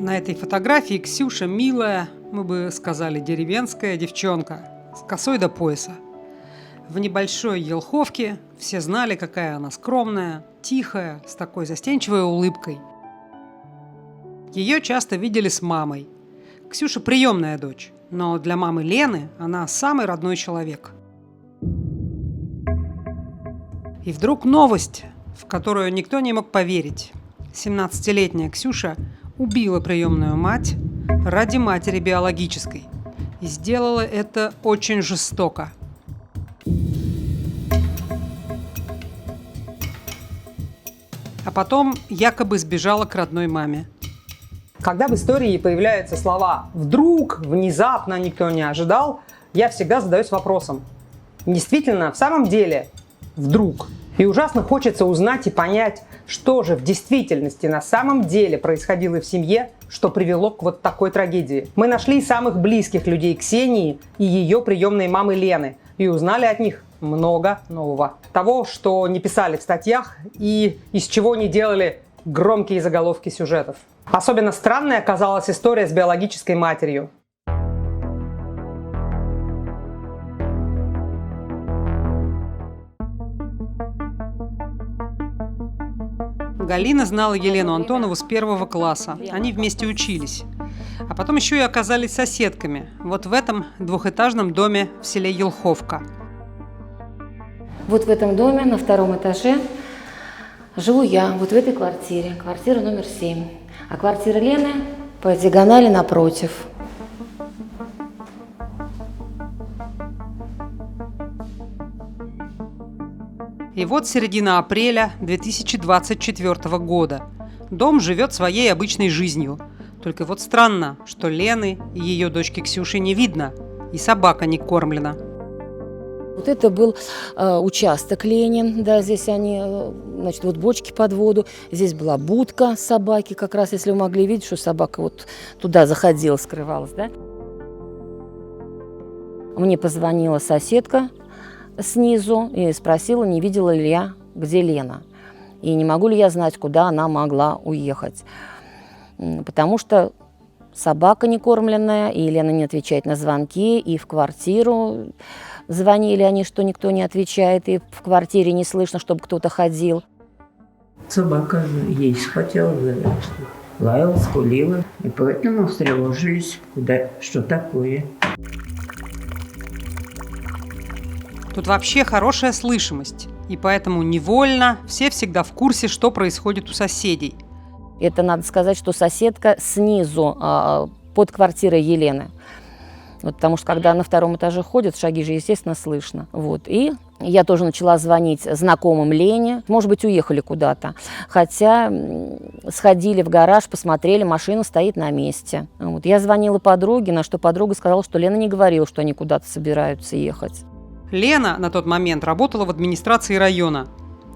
На этой фотографии Ксюша милая, мы бы сказали, деревенская девчонка с косой до пояса. В небольшой елховке все знали, какая она скромная, тихая, с такой застенчивой улыбкой. Ее часто видели с мамой. Ксюша приемная дочь, но для мамы Лены она самый родной человек. И вдруг новость, в которую никто не мог поверить. 17-летняя Ксюша убила приемную мать ради матери биологической. И сделала это очень жестоко. А потом якобы сбежала к родной маме. Когда в истории появляются слова «вдруг», «внезапно», «никто не ожидал», я всегда задаюсь вопросом. Действительно, в самом деле, вдруг. И ужасно хочется узнать и понять, что же в действительности на самом деле происходило в семье, что привело к вот такой трагедии. Мы нашли самых близких людей Ксении и ее приемной мамы Лены и узнали от них много нового. Того, что не писали в статьях и из чего не делали громкие заголовки сюжетов. Особенно странной оказалась история с биологической матерью. Галина знала Елену Антонову с 1 класса. Они вместе учились. А потом еще и оказались соседками. Вот в этом двухэтажном доме в селе Елховка. Вот в этом доме на 2-м этаже живу я, вот в этой квартире. Квартира номер 7. А квартира Лены по диагонали напротив. И вот середина апреля 2024 года. Дом живет своей обычной жизнью. Только вот странно, что Лены и ее дочки Ксюши не видно, и собака не кормлена. Вот это был участок Ленин, да, здесь они, значит, вот бочки под воду. Здесь была будка собаки, как раз, если вы могли видеть, что собака вот туда заходила, скрывалась, да. Мне позвонила соседка снизу и спросила, не видела ли я, где Лена. И не могу ли я знать, куда она могла уехать. Потому что собака не кормленная, и Лена не отвечает на звонки, и в квартиру звонили они, что никто не отвечает, и в квартире не слышно, чтобы кто-то ходил. Собака есть хотела, лаяла, скулила, и поэтому встревожились, что такое. Тут вообще хорошая слышимость, и поэтому невольно все всегда в курсе, что происходит у соседей. Это надо сказать, что соседка снизу, под квартирой Елены. Вот, потому что когда на 2-м этаже ходят, шаги же, естественно, слышно. Вот. И я тоже начала звонить знакомым Лене. Может быть, уехали куда-то. Хотя сходили в гараж, посмотрели, машина стоит на месте. Вот. Я звонила подруге, на что подруга сказала, что Лена не говорила, что они куда-то собираются ехать. Лена на тот момент работала в администрации района.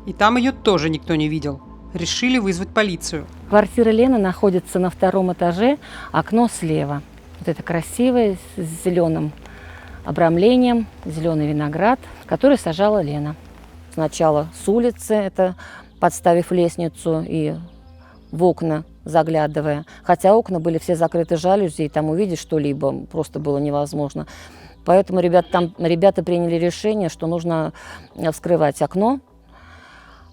И там ее тоже никто не видел. Решили вызвать полицию. Квартира Лены находится на 2-м этаже, окно слева. Вот это красивое, с зеленым обрамлением, зеленый виноград, который сажала Лена. Сначала с улицы, это подставив лестницу и в окна заглядывая. Хотя окна были все закрыты жалюзи, и там увидеть что-либо просто было невозможно. Поэтому ребята приняли решение, что нужно вскрывать окно.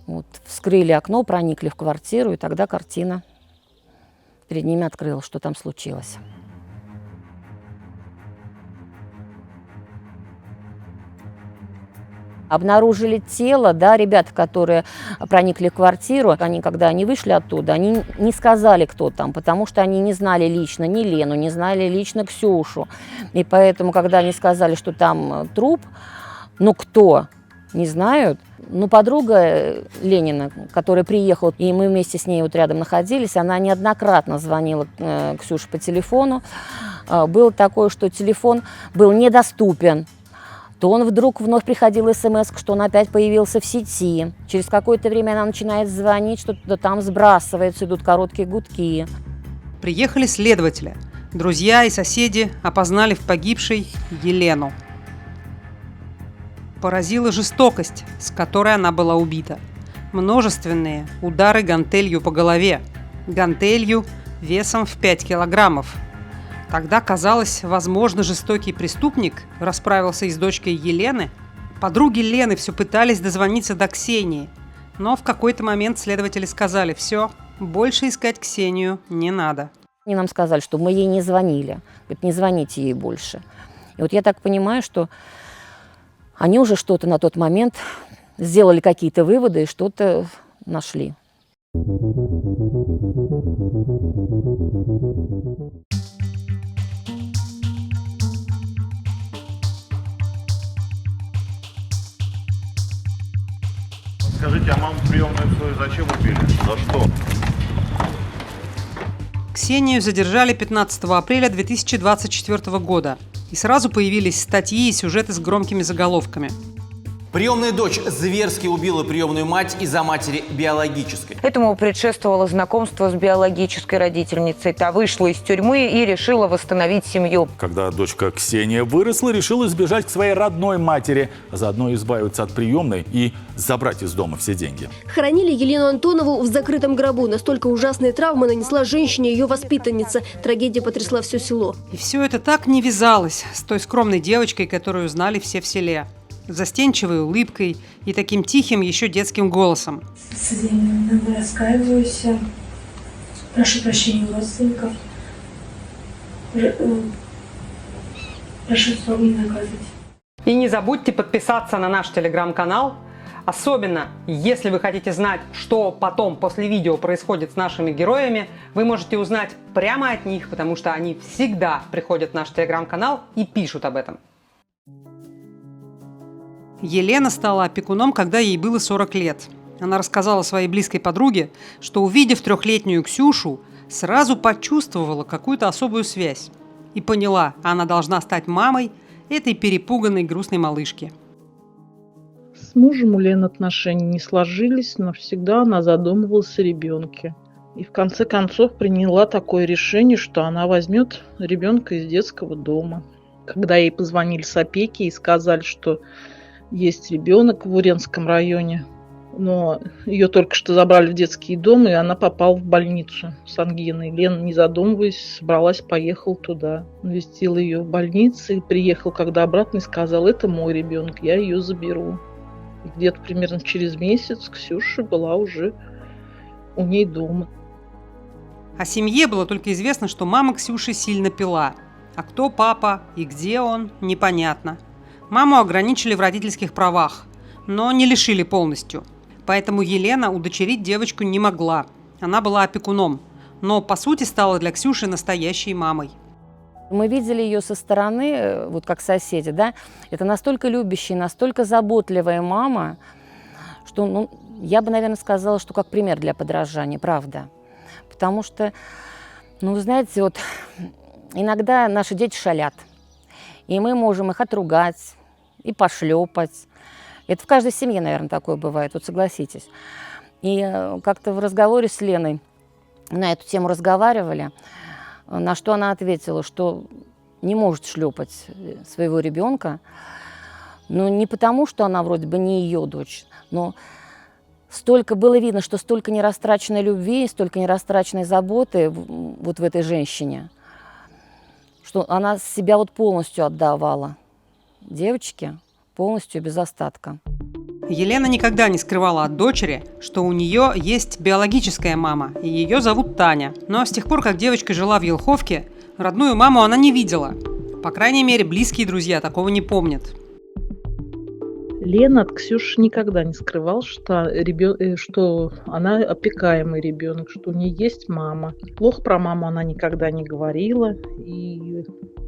Вот, вскрыли окно, проникли в квартиру, и тогда картина перед ними открылась, что там случилось. Обнаружили тело, да, ребята, которые проникли в квартиру, когда они вышли оттуда, они не сказали, кто там, потому что они не знали лично ни Лену, не знали лично Ксюшу. И поэтому, когда они сказали, что там труп, ну кто, не знают. Ну, подруга Ленина, которая приехала, и мы вместе с ней вот рядом находились, она неоднократно звонила Ксюше по телефону. Было такое, что телефон был недоступен. То он вдруг вновь приходил смс, что он опять появился в сети. Через какое-то время она начинает звонить, что-то там сбрасывается, идут короткие гудки. Приехали следователи. Друзья и соседи опознали в погибшей Елену. Поразила жестокость, с которой она была убита. Множественные удары гантелью по голове. Гантелью весом в 5 килограммов. Тогда казалось, возможно, жестокий преступник расправился и с дочкой Елены. Подруги Лены все пытались дозвониться до Ксении, но в какой-то момент следователи сказали: все, больше искать Ксению не надо. Они нам сказали, что мы ей не звонили. Говорят, не звоните ей больше. И вот я так понимаю, что они уже что-то на тот момент сделали, какие-то выводы и что-то нашли. Скажите, а маму приемную свою зачем убили? За что? Ксению задержали 15 апреля 2024 года. И сразу появились статьи и сюжеты с громкими заголовками. Приемная дочь зверски убила приемную мать из-за матери биологической. Этому предшествовало знакомство с биологической родительницей. Та вышла из тюрьмы и решила восстановить семью. Когда дочка Ксения выросла, решила сбежать к своей родной матери, а заодно избавиться от приемной и забрать из дома все деньги. Хоронили Елену Антонову в закрытом гробу. Настолько ужасные травмы нанесла женщине ее воспитанница. Трагедия потрясла все село. И все это так не вязалось с той скромной девочкой, которую знали все в селе. Застенчивой улыбкой и таким тихим еще детским голосом. Много раскаиваюсь, прошу прощения у родственников, прошу строго не наказывать. И не забудьте подписаться на наш телеграм-канал. Особенно, если вы хотите знать, что потом после видео происходит с нашими героями, вы можете узнать прямо от них, потому что они всегда приходят в наш телеграм-канал и пишут об этом. Елена стала опекуном, когда ей было 40 лет. Она рассказала своей близкой подруге, что, увидев 3-летнюю Ксюшу, сразу почувствовала какую-то особую связь. И поняла, она должна стать мамой этой перепуганной грустной малышки. С мужем у Лены отношения не сложились, но всегда она задумывалась о ребенке. И в конце концов приняла такое решение, что она возьмет ребенка из детского дома. Когда ей позвонили с опеки и сказали, что есть ребенок в Уренском районе, но ее только что забрали в детский дом, и она попала в больницу с ангиной. Лена, не задумываясь, собралась, поехала туда. Навестила ее в больнице, и приехал, когда обратно, и сказал: это мой ребенок, я ее заберу. И где-то примерно через месяц Ксюша была уже у ней дома. О семье было только известно, что мама Ксюши сильно пила. А кто папа и где он, непонятно. Маму ограничили в родительских правах, но не лишили полностью. Поэтому Елена удочерить девочку не могла. Она была опекуном, но по сути стала для Ксюши настоящей мамой. Мы видели ее со стороны, вот как соседи, да. Это настолько любящая, настолько заботливая мама, что, я бы, наверное, сказала, что как пример для подражания, правда. Потому что, вы знаете, вот иногда наши дети шалят, и мы можем их отругать и пошлепать. Это в каждой семье, наверное, такое бывает, вот согласитесь. И как-то в разговоре с Леной на эту тему разговаривали, на что она ответила, что не может шлепать своего ребенка, но не потому, что она вроде бы не ее дочь, но столько было видно, что столько нерастраченной любви, столько нерастраченной заботы вот в этой женщине, что она себя вот полностью отдавала девочке, полностью без остатка. Елена никогда не скрывала от дочери, что у нее есть биологическая мама, и ее зовут Таня. Но с тех пор, как девочка жила в Елховке, родную маму она не видела. По крайней мере, близкие друзья такого не помнят. Лена от Ксюши никогда не скрывала, что она опекаемый ребенок, что у нее есть мама. Плохо про маму она никогда не говорила. И,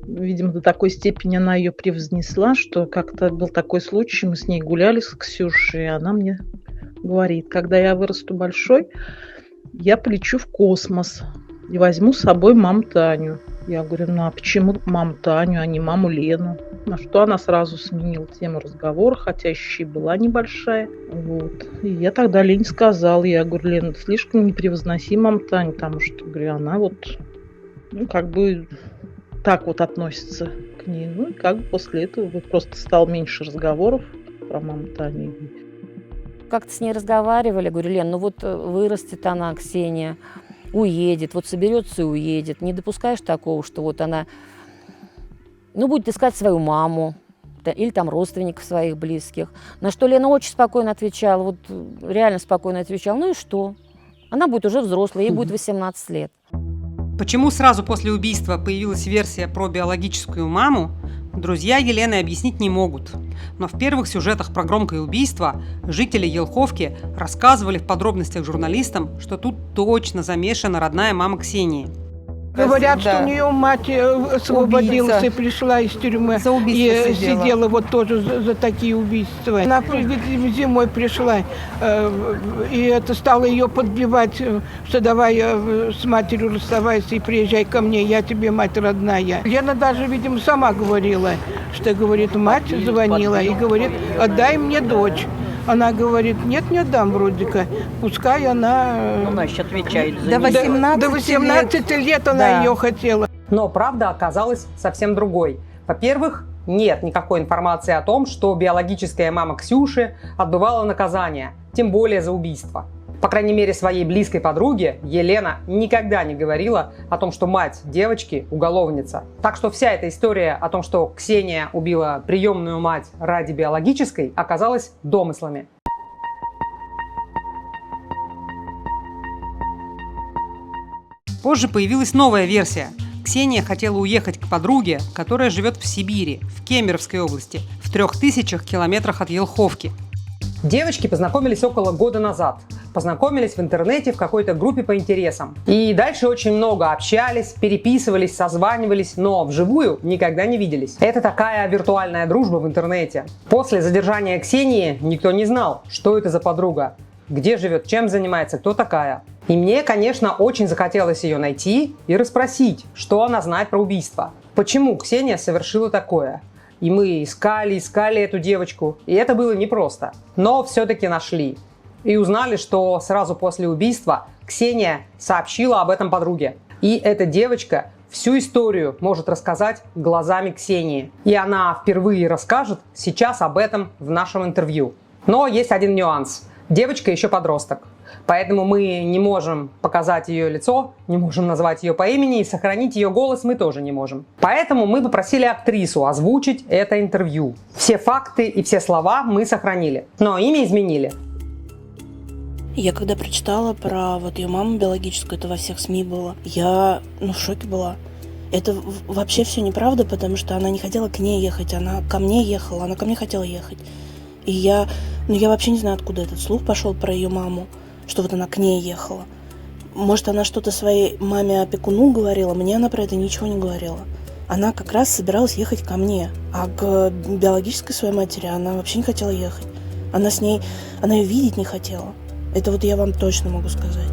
видимо, до такой степени она ее превознесла, что как-то был такой случай, мы с ней гуляли с Ксюшей, и она мне говорит: когда я вырасту большой, я полечу в космос и возьму с собой маму Таню. Я говорю: а почему маму Таню, а не маму Лену? На что она сразу сменила тему разговора, хотя еще и была небольшая. Вот. И я тогда Лене сказала, я говорю: Лена, ты слишком не превозноси маму Таню, потому что, говорю, она вот, как бы так вот относится к ней. И как бы после этого вот просто стало меньше разговоров про маму Таню. Как-то с ней разговаривали, говорю: Лен, вот вырастет она, Ксения, уедет, вот соберется и уедет. Не допускаешь такого, что вот она, ну, будет искать свою маму или там родственников своих близких. На что Лена очень спокойно отвечала, вот реально спокойно отвечала, ну и что? Она будет уже взрослой, ей будет 18 лет. Почему сразу после убийства появилась версия про биологическую маму, друзья Елены объяснить не могут. Но в первых сюжетах про громкое убийство жители Елховки рассказывали в подробностях журналистам, что тут точно замешана родная мама Ксении. Говорят, что у нее мать освободилась и пришла из тюрьмы. За убийство и сидела вот тоже за такие убийства. Она зимой пришла, и это стало ее подбивать, что давай с матерью расставайся и приезжай ко мне, я тебе мать родная. Лена даже, видимо, сама говорила, что, говорит, мать звонила и говорит, отдай мне дочь. Она говорит, нет, не отдам вроде как. Пускай она... Значит, отвечает за до 18 лет она ее хотела. Но правда оказалась совсем другой. Во-первых, нет никакой информации о том, что биологическая мама Ксюши отбывала наказание, тем более за убийство. По крайней мере, своей близкой подруге Елена никогда не говорила о том, что мать девочки – уголовница. Так что вся эта история о том, что Ксения убила приемную мать ради биологической, оказалась домыслами. Позже появилась новая версия. Ксения хотела уехать к подруге, которая живет в Сибири, в Кемеровской области, в 3000 километрах от Елховки. Девочки познакомились около года назад. Познакомились в интернете в какой-то группе по интересам. И дальше очень много общались, переписывались, созванивались, но вживую никогда не виделись. Это такая виртуальная дружба в интернете. После задержания Ксении никто не знал, что это за подруга, где живет, чем занимается, кто такая. И мне, конечно, очень захотелось ее найти и расспросить, что она знает про убийство. Почему Ксения совершила такое? И мы искали эту девочку, и это было непросто. Но все-таки нашли. И узнали, что сразу после убийства Ксения сообщила об этом подруге. И эта девочка всю историю может рассказать глазами Ксении. И она впервые расскажет сейчас об этом в нашем интервью. Но есть один нюанс. Девочка еще подросток. Поэтому мы не можем показать ее лицо, не можем назвать ее по имени, и сохранить ее голос мы тоже не можем. Поэтому мы попросили актрису озвучить это интервью. Все факты и все слова мы сохранили, но имя изменили. Я когда прочитала про вот ее маму биологическую, это во всех СМИ было, я в шоке была. Это вообще все неправда, потому что она не хотела к ней ехать, она ко мне ехала, она ко мне хотела ехать. И я вообще не знаю, откуда этот слух пошел про ее маму, что вот она к ней ехала. Может, она что-то своей маме-опекуну говорила, мне она про это ничего не говорила. Она как раз собиралась ехать ко мне, а к биологической своей матери она вообще не хотела ехать. Она ее видеть не хотела. Это вот я вам точно могу сказать.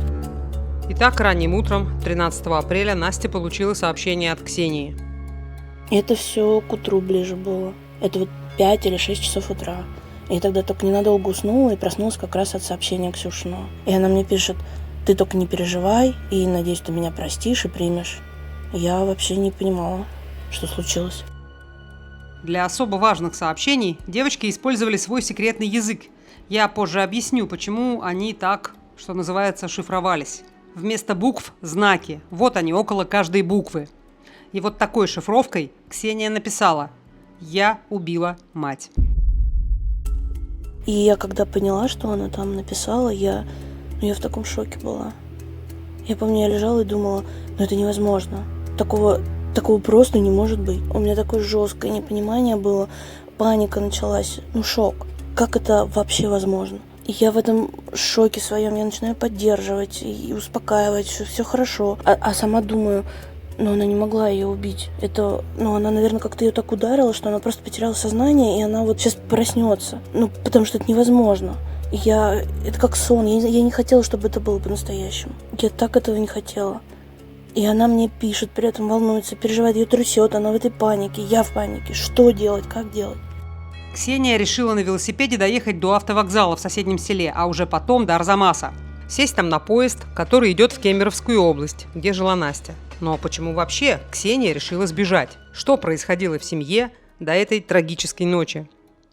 Итак, ранним утром 13 апреля Настя получила сообщение от Ксении. Это все к утру ближе было. Это вот 5 или 6 часов утра. Я тогда только ненадолго уснула и проснулась как раз от сообщения Ксюшиного. И она мне пишет: ты только не переживай, и надеюсь, ты меня простишь и примешь. Я вообще не понимала, что случилось. Для особо важных сообщений девочки использовали свой секретный язык. Я позже объясню, почему они так, что называется, шифровались. Вместо букв – знаки. Вот они, около каждой буквы. И вот такой шифровкой Ксения написала: «Я убила мать». И я когда поняла, что она там написала, я в таком шоке была. Я помню, я лежала и думала, это невозможно. Такого просто не может быть. У меня такое жесткое непонимание было, паника началась, шок. Как это вообще возможно? И я в этом шоке своем, я начинаю поддерживать и успокаивать, что все хорошо. А сама думаю, она не могла ее убить. Это, она, наверное, как-то ее так ударила, что она просто потеряла сознание, и она вот сейчас проснется. Потому что это невозможно. Это как сон. Я не хотела, чтобы это было по-настоящему. Я так этого не хотела. И она мне пишет, при этом волнуется, переживает, ее трясет, она в этой панике, я в панике. Что делать, как делать? Ксения решила на велосипеде доехать до автовокзала в соседнем селе, а уже потом до Арзамаса. Сесть там на поезд, который идет в Кемеровскую область, где жила Настя. Но почему вообще Ксения решила сбежать? Что происходило в семье до этой трагической ночи?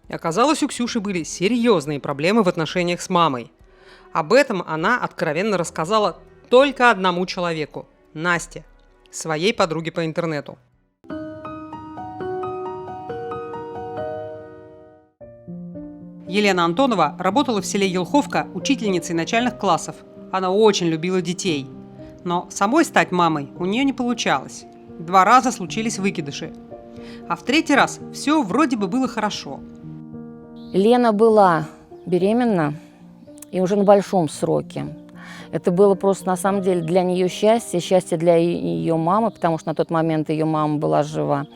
Оказалось, у Ксюши были серьезные проблемы в отношениях с мамой. Об этом она откровенно рассказала только одному человеку – Насте, своей подруге по интернету. Елена Антонова работала в селе Елховка учительницей начальных классов. Она очень любила детей. Но самой стать мамой у нее не получалось. 2 раза случились выкидыши. А в 3-й раз все вроде бы было хорошо. Лена была беременна и уже на большом сроке. Это было просто на самом деле для нее счастье для ее мамы, потому что на тот момент ее мама была жива.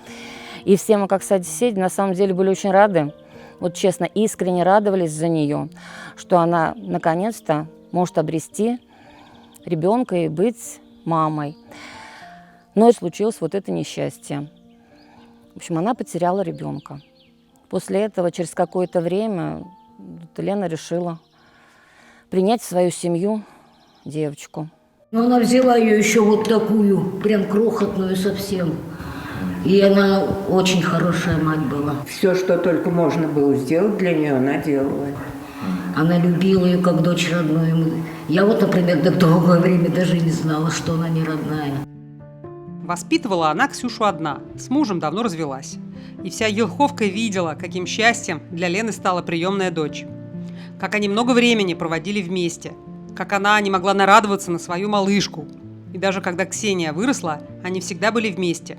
И все мы, как соседи, на самом деле были очень рады, вот честно, искренне радовались за нее, что она наконец-то может обрести ребенка и быть мамой. Но случилось вот это несчастье. В общем, она потеряла ребенка. После этого, через какое-то время, Лена решила принять в свою семью девочку. Но она взяла ее еще вот такую, прям крохотную совсем. И она очень хорошая мать была. Все, что только можно было сделать для нее, она делала. Она любила ее как дочь родную. Я вот, например, до долгое время даже не знала, что она не родная. Воспитывала она Ксюшу одна, с мужем давно развелась. И вся Елховка видела, каким счастьем для Лены стала приемная дочь. Как они много времени проводили вместе. Как она не могла нарадоваться на свою малышку. И даже когда Ксения выросла, они всегда были вместе.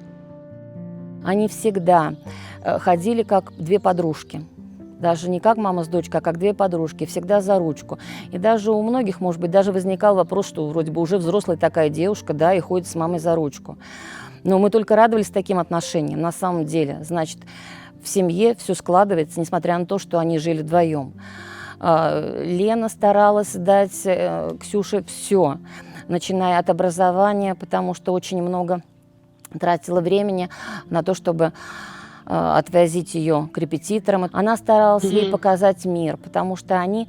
Они всегда ходили как 2 подружки. Даже не как мама с дочкой, а как 2 подружки, всегда за ручку. И даже у многих, может быть, даже возникал вопрос, что вроде бы уже взрослая такая девушка, да, и ходит с мамой за ручку. Но мы только радовались таким отношениям. На самом деле, значит, в семье все складывается, несмотря на то, что они жили вдвоем. Лена старалась дать Ксюше все, начиная от образования, потому что очень много тратила времени на то, чтобы отвозить ее к репетиторам. Она старалась ей показать мир, потому что они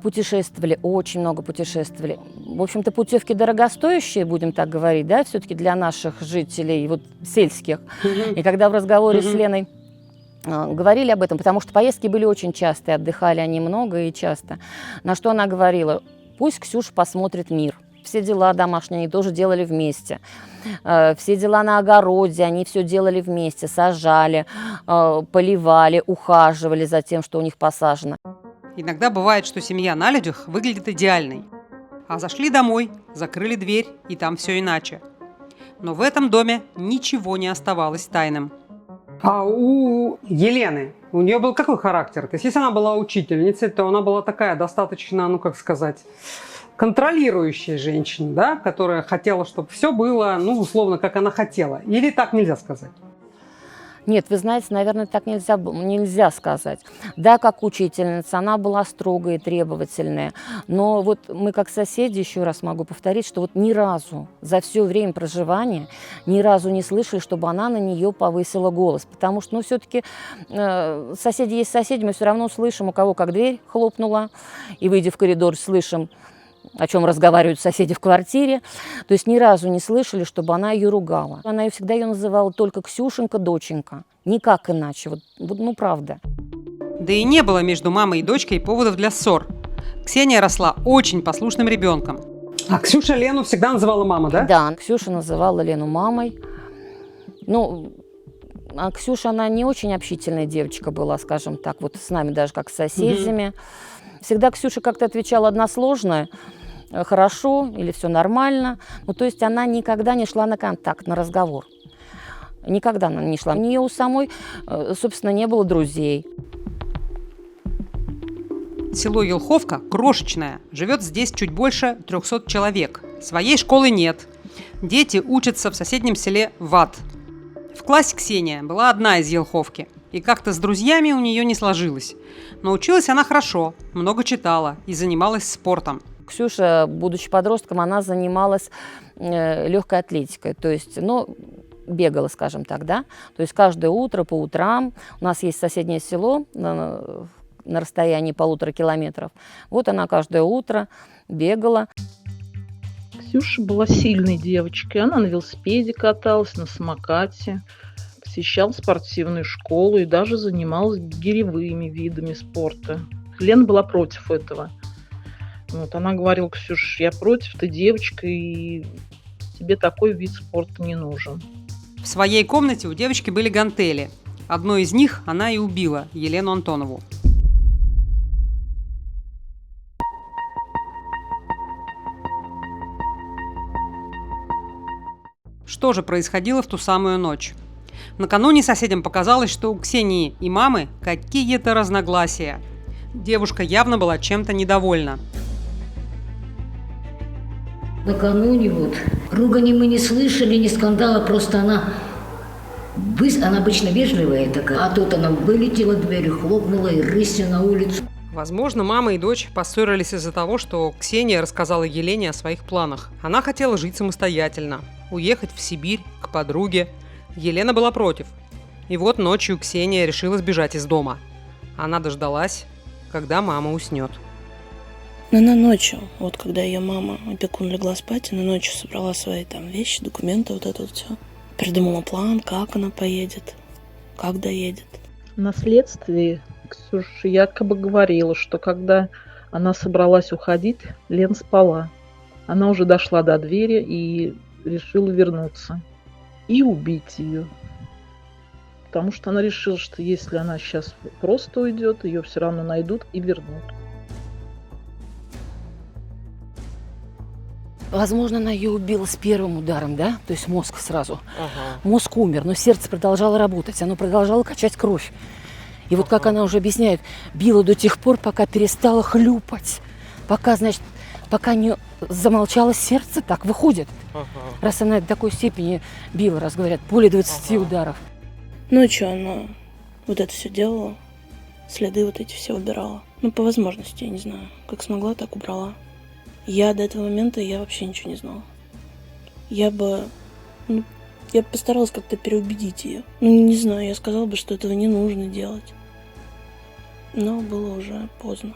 путешествовали, очень много путешествовали. В общем-то, путевки дорогостоящие, будем так говорить, да, все-таки для наших жителей, вот сельских. И когда в разговоре с Леной говорили об этом, потому что поездки были очень частые, отдыхали они много и часто, на что она говорила: пусть Ксюша посмотрит мир. Все дела домашние они тоже делали вместе. Все дела на огороде они все делали вместе. Сажали, поливали, ухаживали за тем, что у них посажено. Иногда бывает, что семья на людях выглядит идеальной. А зашли домой, закрыли дверь, и там все иначе. Но в этом доме ничего не оставалось тайным. А у Елены, у нее был какой характер? То есть, если она была учительницей, то она была такая достаточно, ну как сказать, контролирующая женщина, да, которая хотела, чтобы все было, ну, условно, как она хотела. Или так нельзя сказать? Нет, вы знаете, наверное, так нельзя сказать. Да, как учительница, она была строгая и требовательная. Но вот мы как соседи, еще раз могу повторить, что вот ни разу за все время проживания, ни разу не слышали, чтобы она на нее повысила голос. Потому что, ну, все-таки соседи есть соседи, мы все равно слышим, у кого как дверь хлопнула, и, выйдя в коридор, слышим, о чем разговаривают соседи в квартире. То есть ни разу не слышали, чтобы она ее ругала. Она всегда ее называла только Ксюшенька, доченька. Никак иначе. Вот, ну, правда. Да и не было между мамой и дочкой поводов для ссор. Ксения росла очень послушным ребенком. А Ксюша Лену всегда называла мама, да? Да, Ксюша называла Лену мамой. Ну, а Ксюша, она не очень общительная девочка была, скажем так, вот с нами даже как с соседями. Всегда Ксюша как-то отвечала односложно, хорошо или все нормально. Ну, то есть она никогда не шла на контакт, на разговор. Никогда она не шла. У нее у самой, собственно, не было друзей. Село Елховка крошечное, живет здесь чуть больше 300 человек. Своей школы нет. Дети учатся в соседнем селе Ват. В классе Ксения была одна из Елховки. И как-то с друзьями у нее не сложилось. Но училась она хорошо, много читала и занималась спортом. Ксюша, будучи подростком, она занималась легкой атлетикой. То есть, ну, бегала, скажем так, да. То есть каждое утро по утрам, у нас есть соседнее село на расстоянии 1,5 километров. Вот она каждое утро бегала. Ксюша была сильной девочкой. Она на велосипеде каталась, на самокате. Посещала спортивную школу и даже занималась гиревыми видами спорта. Лена была против этого. Вот она говорила: Ксюш, я против, ты девочка, и тебе такой вид спорта не нужен. В своей комнате у девочки были гантели. Одной из них она и убила, Елену Антонову. Что же происходило в ту самую ночь? Накануне соседям показалось, что у Ксении и мамы какие-то разногласия. Девушка явно была чем-то недовольна. Накануне вот ругани мы не слышали, ни скандала, просто она обычно вежливая такая, а тут она вылетела, дверь хлопнула и рысью на улицу. Возможно, мама и дочь поссорились из-за того, что Ксения рассказала Елене о своих планах. Она хотела жить самостоятельно, уехать в Сибирь к подруге. Елена была против. И вот ночью Ксения решила сбежать из дома. Она дождалась, когда мама уснет. Она ночью, вот когда ее мама, опекун, легла спать, она ночью собрала свои там вещи, документы, вот это вот все. Придумала план, как она поедет, как доедет. На следствии Ксюша якобы говорила, что когда она собралась уходить, Лен спала. Она уже дошла до двери и решила вернуться и убить ее. Потому что она решила, что если она сейчас просто уйдет, ее все равно найдут и вернут. Возможно, она ее убила с первым ударом, да? То есть мозг сразу. Мозг умер, но сердце продолжало работать, оно продолжало качать кровь. И вот как она уже объясняет, била до тех пор, пока перестала хлюпать. Пока, значит, пока не замолчало сердце, так выходит. Раз она до такой степени била, раз говорят, более 20 ударов. Ночью она вот это все делала, следы вот эти все убирала. Ну, по возможности, я не знаю, как смогла, так убрала. Я до этого момента вообще ничего не знала. Я постаралась как-то переубедить ее. Ну, не знаю, я сказала бы, что этого не нужно делать. Но было уже поздно.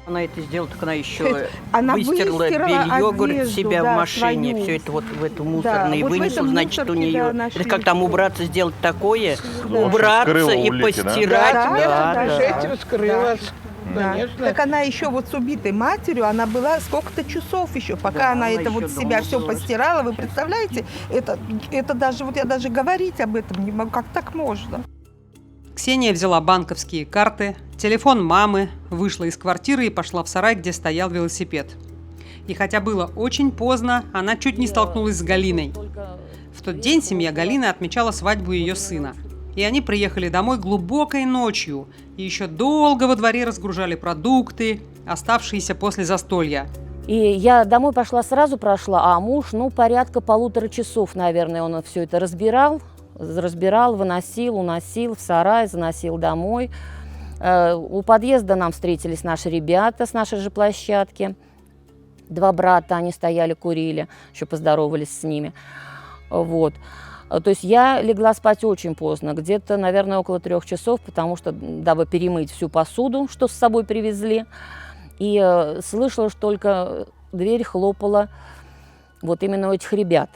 Она это сделала, так она еще Она выстирала белье, говорит, одежду, себя да, в машине, свою. все это вот в эту мусорную, и вот в вынесла, этом значит, у мусорке, нее. да, нашли. Это как там убраться, сделать такое, Ну, убраться скрыла и улики, да? постирать. Да. Скрылась. Да. Конечно. Так она еще вот с убитой матерью, она была сколько-то часов еще, пока Да, она она это вот еще себя дома все была. постирала. Вы представляете? Это даже, вот я даже говорить об этом не могу. Как так можно? Ксения взяла банковские карты, телефон мамы, вышла из квартиры и пошла в сарай, где стоял велосипед. И хотя было очень поздно, она чуть не столкнулась с Галиной. В тот день семья Галины отмечала свадьбу ее сына. И они приехали домой глубокой ночью и еще долго во дворе разгружали продукты, оставшиеся после застолья. И я домой пошла, сразу прошла, а муж, порядка 1,5 часов, наверное, он все это разбирал, выносил, уносил в сарай, заносил домой. У подъезда нам встретились наши ребята с нашей же площадки. 2 брата, они стояли, курили, еще поздоровались с ними. Вот. То есть я легла спать очень поздно, где-то, наверное, около 3 часов, потому что, дабы перемыть всю посуду, что с собой привезли. И слышала, что только дверь хлопала вот именно у этих ребят.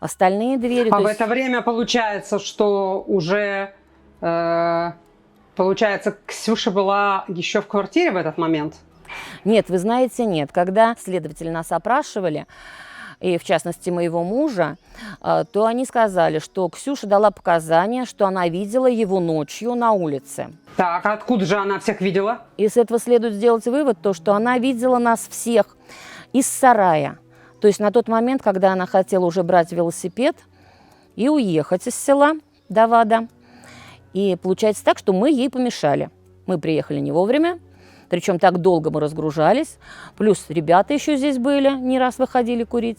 Остальные двери... А в это время получается, что уже... Получается, Ксюша была еще в квартире в этот момент? Нет, вы знаете, нет. Когда следователи нас опрашивали, и в частности моего мужа, то они сказали, что Ксюша дала показания, что она видела его ночью на улице. Так, откуда же она всех видела? И с этого следует сделать вывод, то, что она видела нас всех из сарая. То есть на тот момент, когда она хотела уже брать велосипед и уехать из села Давада. И получается так, что мы ей помешали. Мы приехали не вовремя, причем так долго мы разгружались. Плюс ребята еще здесь были, не раз выходили курить.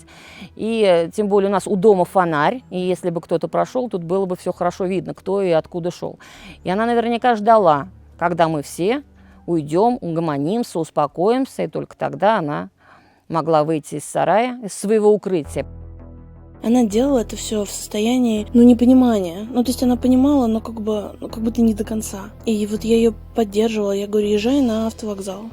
И тем более у нас у дома фонарь. И если бы кто-то прошел, тут было бы все хорошо видно, кто и откуда шел. И она наверняка ждала, когда мы все уйдем, угомонимся, успокоимся. И только тогда она могла выйти из сарая, из своего укрытия. Она делала это все в состоянии, непонимания. То есть она понимала, но как будто не до конца. И вот я ее поддерживала, я говорю, езжай на автовокзал.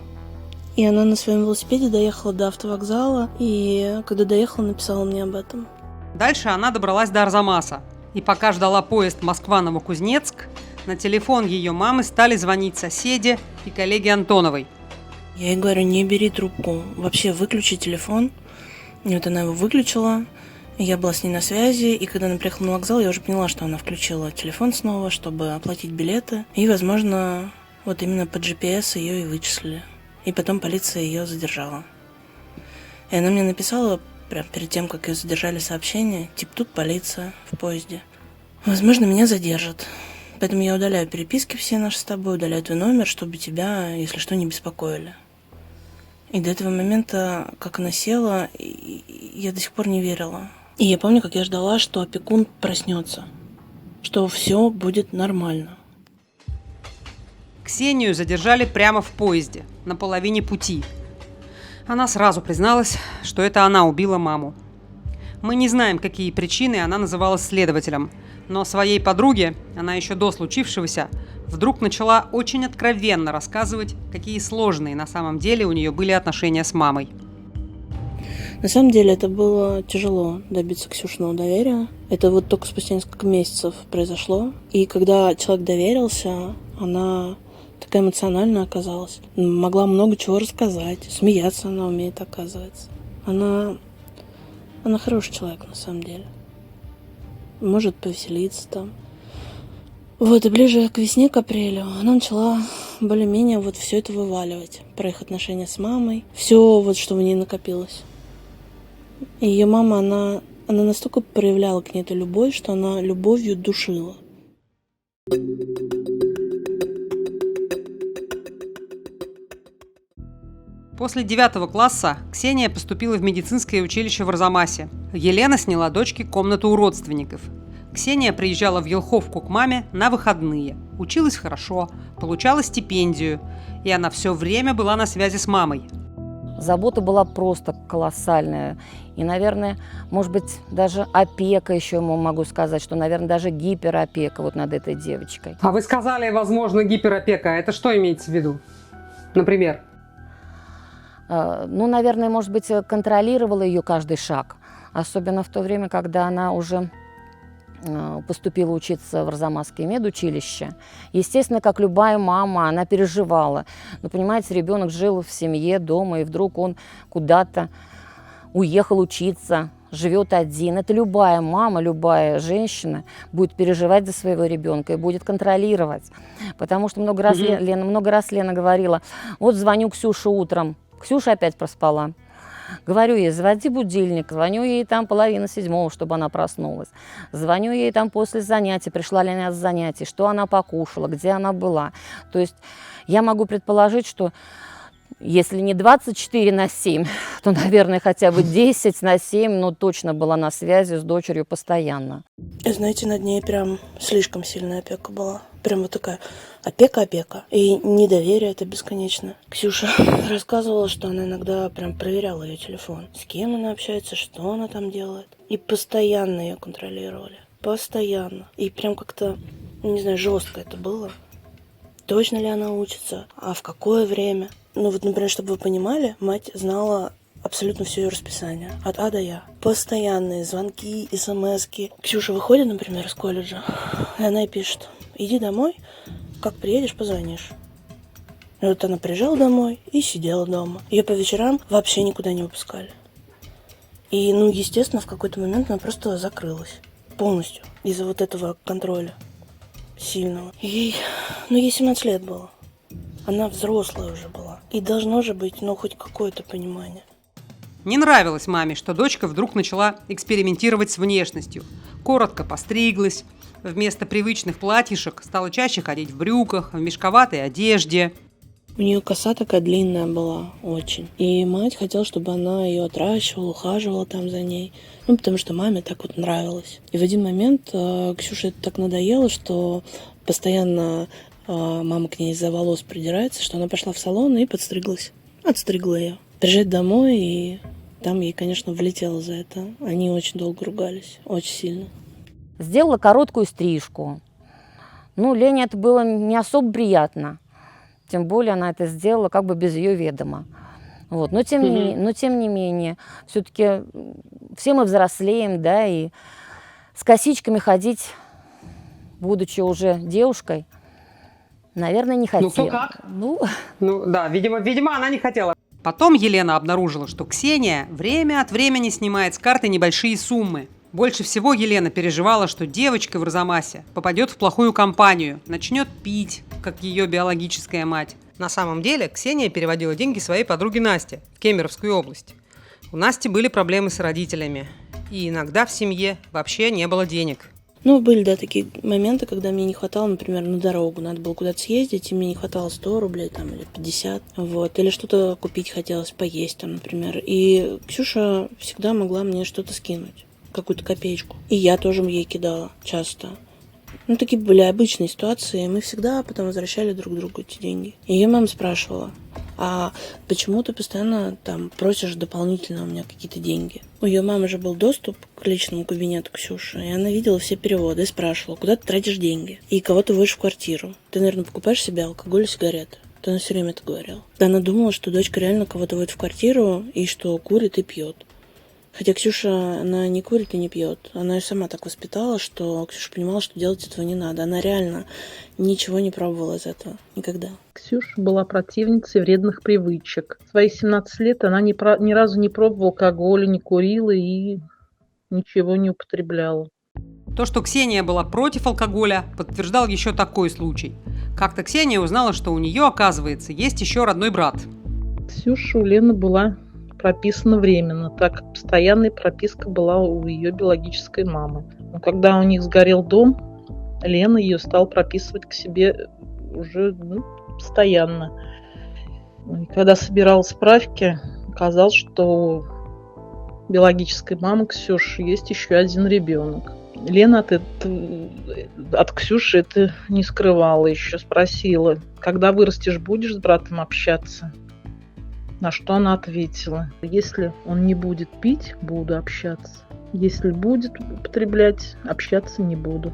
И она на своем велосипеде доехала до автовокзала, и когда доехала, написала мне об этом. Дальше она добралась до Арзамаса. И пока ждала поезд Москва-Новокузнецк, на телефон ее мамы стали звонить соседи и коллеги Антоновой. Я ей говорю, не бери трубку, вообще выключи телефон. И вот она его выключила, я была с ней на связи, и когда она приехала на вокзал, я уже поняла, что она включила телефон снова, чтобы оплатить билеты. И, возможно, вот именно по GPS ее и вычислили. И потом полиция ее задержала. И она мне написала, прям перед тем, как ее задержали, сообщение, типа, тут полиция в поезде. Возможно, меня задержат. Поэтому я удаляю переписки все наши с тобой, удаляю твой номер, чтобы тебя, если что, не беспокоили. И до этого момента, как она села, я до сих пор не верила. И я помню, как я ждала, что опекун проснется, что все будет нормально. Ксению задержали прямо в поезде, на половине пути. Она сразу призналась, что это она убила маму. Мы не знаем, какие причины она называла следователям, но своей подруге она еще до случившегося вдруг начала очень откровенно рассказывать, какие сложные на самом деле у нее были отношения с мамой. На самом деле это было тяжело добиться Ксюшиного доверия. Это вот только спустя несколько месяцев произошло. И когда человек доверился, она такая эмоциональная оказалась. Могла много чего рассказать. Смеяться она умеет, оказывается. Она хороший человек на самом деле. Может повеселиться там. Вот, и ближе к весне, к апрелю, она начала более-менее вот все это вываливать. Про их отношения с мамой. Все вот, что в ней накопилось. И ее мама, она настолько проявляла к ней эту любовь, что она любовью душила. После 9 класса Ксения поступила в медицинское училище в Арзамасе. Елена сняла дочке комнату у родственников. Ксения приезжала в Елховку к маме на выходные. Училась хорошо, получала стипендию. И она все время была на связи с мамой. Забота была просто колоссальная. И, наверное, может быть, даже опека еще могу сказать, что, наверное, даже гиперопека вот над этой девочкой. А вы сказали, возможно, гиперопека. Это что имеется в виду? Например? Ну, наверное, может быть, контролировала ее каждый шаг. Особенно в то время, когда она уже поступила учиться в Арзамасское медучилище. Естественно, как любая мама, она переживала. Но, понимаете, ребенок жил в семье, дома, и вдруг он куда-то уехал учиться, живет один. Это любая мама, любая женщина будет переживать за своего ребенка и будет контролировать. Потому что много раз Лена говорила, вот звоню Ксюше утром, Ксюша опять проспала. Говорю ей, заводи будильник, звоню ей там 6:30, чтобы она проснулась. Звоню ей там после занятий, пришла ли она с занятий, что она покушала, где она была. То есть я могу предположить, что если не 24/7, то, наверное, хотя бы 10/7, но точно была на связи с дочерью постоянно. Знаете, над ней прям слишком сильная опека была. Прям вот такая опека. И недоверие это бесконечно. Ксюша рассказывала, что она иногда прям проверяла ее телефон. С кем она общается, что она там делает. И постоянно ее контролировали. Постоянно. И прям как-то, не знаю, жестко это было. Точно ли она учится, а в какое время. Ну вот, например, чтобы вы понимали, мать знала абсолютно все ее расписание. От А до Я. Постоянные звонки, смски. Ксюша выходит, например, из колледжа, и она ей пишет: иди домой, как приедешь, позвонишь. И вот она приезжала домой и сидела дома. Ее по вечерам вообще никуда не выпускали. И, ну, естественно, в какой-то момент она просто закрылась. Полностью. Из-за вот этого контроля сильного. Ей 17 лет было. Она взрослая уже была. И должно же быть, ну, хоть какое-то понимание. Не нравилось маме, что дочка вдруг начала экспериментировать с внешностью. Коротко постриглась, вместо привычных платьишек стала чаще ходить в брюках, в мешковатой одежде. У нее коса такая длинная была, очень. И мать хотела, чтобы она ее отращивала, ухаживала там за ней. Ну, потому что маме так вот нравилось. И в один момент Ксюше это так надоело, что постоянно мама к ней из-за волос придирается, что она пошла в салон и подстриглась. Отстригла ее. Приезжает домой, и там ей, конечно, влетело за это. Они очень долго ругались, очень сильно. Сделала короткую стрижку. Ну, Лене это было не особо приятно. Тем более она это сделала как бы без ее ведома. Вот. Но тем не менее, все-таки все мы взрослеем, да, и с косичками ходить, будучи уже девушкой, Наверное, не хотела. Ну, кто как? Ну, да, видимо, она не хотела. Потом Елена обнаружила, что Ксения время от времени снимает с карты небольшие суммы. Больше всего Елена переживала, что девочка в Арзамасе попадет в плохую компанию, начнет пить, как ее биологическая мать. На самом деле Ксения переводила деньги своей подруге Насте в Кемеровскую область. У Насти были проблемы с родителями. И иногда в семье вообще не было денег. Ну, были, да, такие моменты, когда мне не хватало, например, на дорогу. Надо было куда-то съездить, и мне не хватало 100 рублей там, или 50. Вот. Или что-то купить хотелось, поесть там, например. И Ксюша всегда могла мне что-то скинуть, какую-то копеечку. И я тоже ей кидала часто. Ну, такие были обычные ситуации. Мы всегда потом возвращали друг другу эти деньги. И ее мама спрашивала: а почему ты постоянно там просишь дополнительно у меня какие-то деньги? У ее мамы же был доступ к личному кабинету Ксюши, и она видела все переводы и спрашивала, куда ты тратишь деньги и кого ты вводишь в квартиру. Ты, наверное, покупаешь себе алкоголь и сигареты. Она все время это говорила. Она думала, что дочка реально кого-то вводит в квартиру и что курит и пьет. Хотя Ксюша, она не курит и не пьет. Она ее сама так воспитала, что Ксюша понимала, что делать этого не надо. Она реально ничего не пробовала из этого. Никогда. Ксюша была противницей вредных привычек. В свои 17 лет она ни разу не пробовала алкоголя, не курила и ничего не употребляла. То, что Ксения была против алкоголя, подтверждал еще такой случай. Как-то Ксения узнала, что у нее, оказывается, есть еще родной брат. Ксюша у Лены была прописана временно, так как постоянная прописка была у ее биологической мамы. Но когда у них сгорел дом, Лена ее стала прописывать к себе уже постоянно. И когда собирала справки, оказалось, что у биологической мамы Ксюши есть еще один ребенок. Лена от Ксюши это не скрывала, еще спросила: когда вырастешь, будешь с братом общаться? На что она ответила: если он не будет пить, буду общаться. Если будет употреблять, общаться не буду.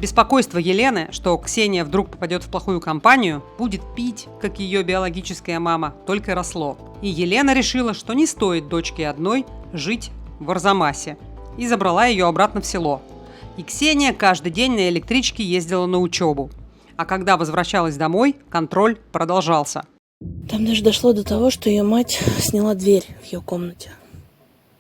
Беспокойство Елены, что Ксения вдруг попадет в плохую компанию, будет пить, как ее биологическая мама, только росло. И Елена решила, что не стоит дочке одной жить в Арзамасе, и забрала ее обратно в село. И Ксения каждый день на электричке ездила на учебу. А когда возвращалась домой, контроль продолжался. Там даже дошло до того, что ее мать сняла дверь в ее комнате.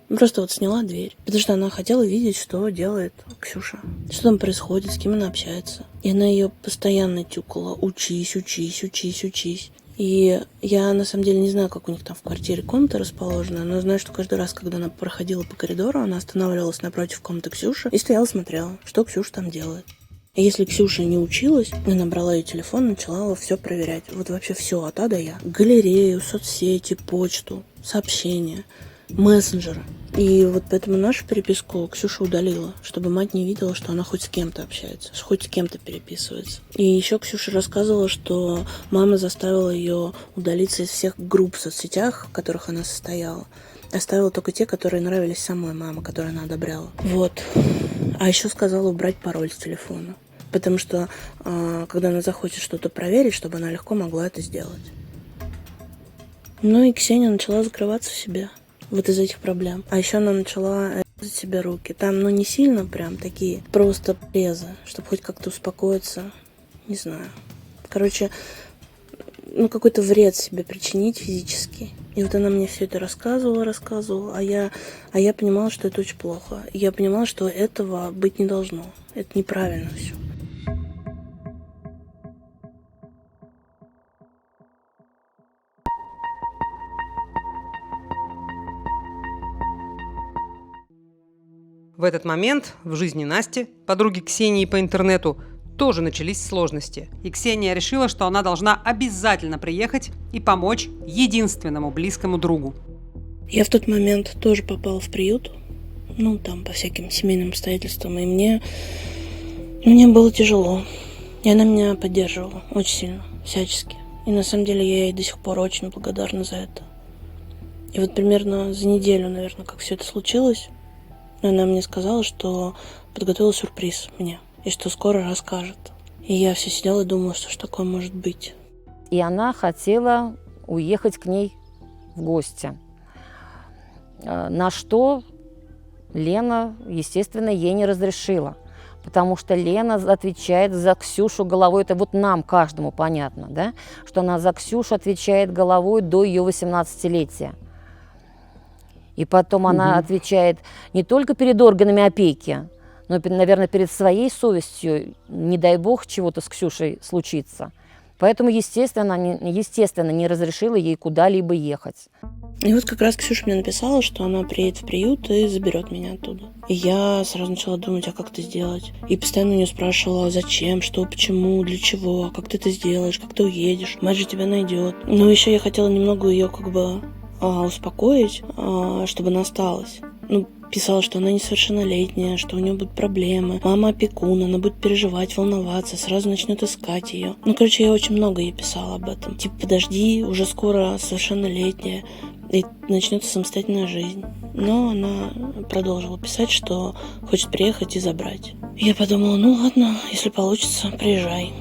Просто вот сняла дверь. Потому что она хотела видеть, что делает Ксюша. Что там происходит, с кем она общается. И она ее постоянно тюкала: учись, учись, учись, учись. И я на самом деле не знаю, как у них там в квартире комната расположена, но знаю, что каждый раз, когда она проходила по коридору, она останавливалась напротив комнаты Ксюши и стояла, смотрела, что Ксюша там делает. И если Ксюша не училась, она брала ее телефон, начала все проверять. Вот вообще все от А до Я. Галерею, соцсети, почту, сообщения, мессенджеры. И вот поэтому нашу переписку Ксюша удалила, чтобы мать не видела, что она хоть с кем-то общается, хоть с кем-то переписывается. И еще Ксюша рассказывала, что мама заставила ее удалиться из всех групп в соцсетях, в которых она состояла. Оставила только те, которые нравились самой маме, которые она одобряла. Вот. А еще сказала убрать пароль с телефона. Потому что, когда она захочет что-то проверить, чтобы она легко могла это сделать. Ну и Ксения начала закрываться в себе. Вот из этих проблем. А еще она начала резать себе руки. Там, не сильно прям такие, просто порезы, чтобы хоть как-то успокоиться. Не знаю. Короче, какой-то вред себе причинить физически. И вот она мне все это рассказывала, а я понимала, что это очень плохо. И я понимала, что этого быть не должно. Это неправильно все. В этот момент в жизни Насти, подруги Ксении по интернету, тоже начались сложности. И Ксения решила, что она должна обязательно приехать и помочь единственному близкому другу. Я в тот момент тоже попала в приют, там по всяким семейным обстоятельствам, и мне было тяжело. И она меня поддерживала очень сильно, всячески. И на самом деле я ей до сих пор очень благодарна за это. И вот примерно за неделю, наверное, как все это случилось, она мне сказала, что подготовила сюрприз мне, и что скоро расскажет. И я все сидела и думала, что ж такое может быть. И она хотела уехать к ней в гости. На что Лена, естественно, ей не разрешила. Потому что Лена отвечает за Ксюшу головой. Это вот нам, каждому понятно, да? Что она за Ксюшу отвечает головой до ее 18-летия. И потом она отвечает не только перед органами опеки, но, наверное, перед своей совестью. Не дай бог чего-то с Ксюшей случится. Поэтому, естественно, не разрешила ей куда-либо ехать. И вот как раз Ксюша мне написала, что она приедет в приют и заберет меня оттуда. И я сразу начала думать, а как это сделать? И постоянно у нее спрашивала, зачем, что, почему, для чего, как ты это сделаешь, как ты уедешь, мать же тебя найдет. Но еще я хотела немного ее как бы успокоить, чтобы она осталась. Ну, писала, что она несовершеннолетняя, что у нее будут проблемы. Мама опекун, она будет переживать, волноваться, сразу начнет искать ее. Ну, короче, я очень много ей писала об этом. Типа, подожди, уже скоро совершеннолетняя, и начнется самостоятельная жизнь. Но она продолжила писать, что хочет приехать и забрать. Я подумала, ну ладно, если получится, приезжай.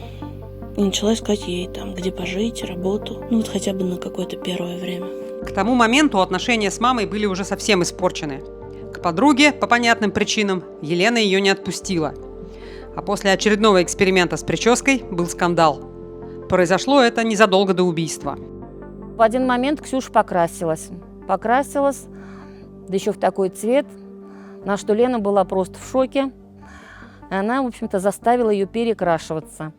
И начала искать ей там, где пожить, работу. Ну, вот хотя бы на какое-то первое время. К тому моменту отношения с мамой были уже совсем испорчены. К подруге, по понятным причинам, Елена ее не отпустила. А после очередного эксперимента с прической был скандал. Произошло это незадолго до убийства. В один момент Ксюша покрасилась. Покрасилась, да еще в такой цвет, на что Лена была просто в шоке. И она, в общем-то, заставила ее перекрашиваться.